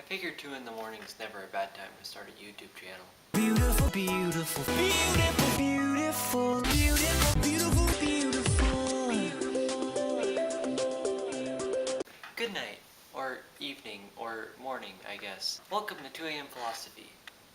Figure 2 in the morning is never a bad time to start a YouTube channel. Beautiful, beautiful, beautiful, beautiful, beautiful, beautiful, beautiful. Good night, or evening, or morning, I guess. Welcome to 2 AM Philosophy,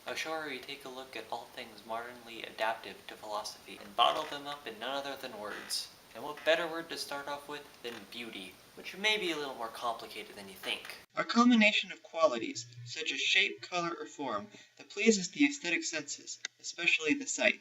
a show where we take a look at all things modernly adaptive to philosophy and bottle them up in none other than words. And what better word to start off with than beauty, which may be a little more complicated than you think. A culmination of qualities, such as shape, color, or form, that pleases the aesthetic senses, especially the sight.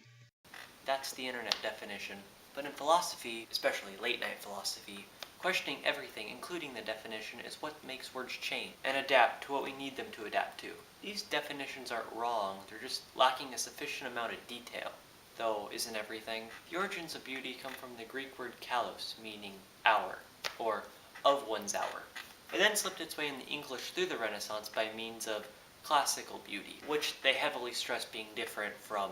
That's the internet definition. But in philosophy, especially late-night philosophy, questioning everything, including the definition, is what makes words change and adapt to what we need them to adapt to. These definitions aren't wrong, they're just lacking a sufficient amount of detail. Though, isn't everything? The origins of beauty come from the Greek word kalos, meaning hour, or of one's hour. It then slipped its way in the English through the Renaissance by means of classical beauty, which they heavily stress being different from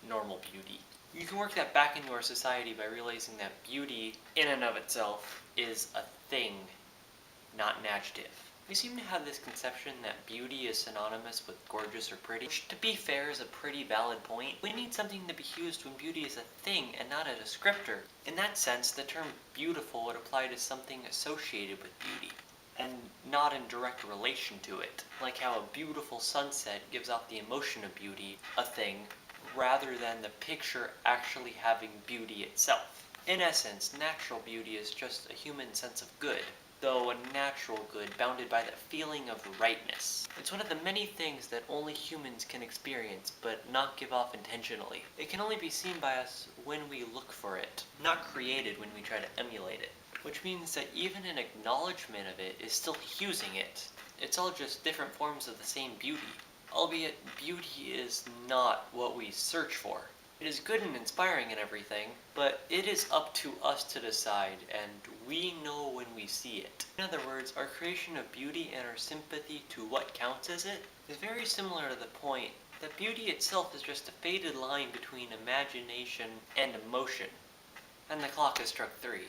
normal beauty. You can work that back into our society by realizing that beauty, in and of itself, is a thing, not an adjective. We seem to have this conception that beauty is synonymous with gorgeous or pretty, which, to be fair, is a pretty valid point. We need something to be used when beauty is a thing and not a descriptor. In that sense, the term beautiful would apply to something associated with beauty, and not in direct relation to it. Like how a beautiful sunset gives off the emotion of beauty, a thing, rather than the picture actually having beauty itself. In essence, natural beauty is just a human sense of good, though a natural good bounded by the feeling of rightness. It's one of the many things that only humans can experience, but not give off intentionally. It can only be seen by us when we look for it, not created when we try to emulate it. Which means that even an acknowledgement of it is still using it. It's all just different forms of the same beauty. Albeit, beauty is not what we search for. It is good and inspiring and everything, but it is up to us to decide, and we know when we see it. In other words, our creation of beauty and our sympathy to what counts as it is very similar to the point that beauty itself is just a faded line between imagination and emotion. And the clock has struck 3.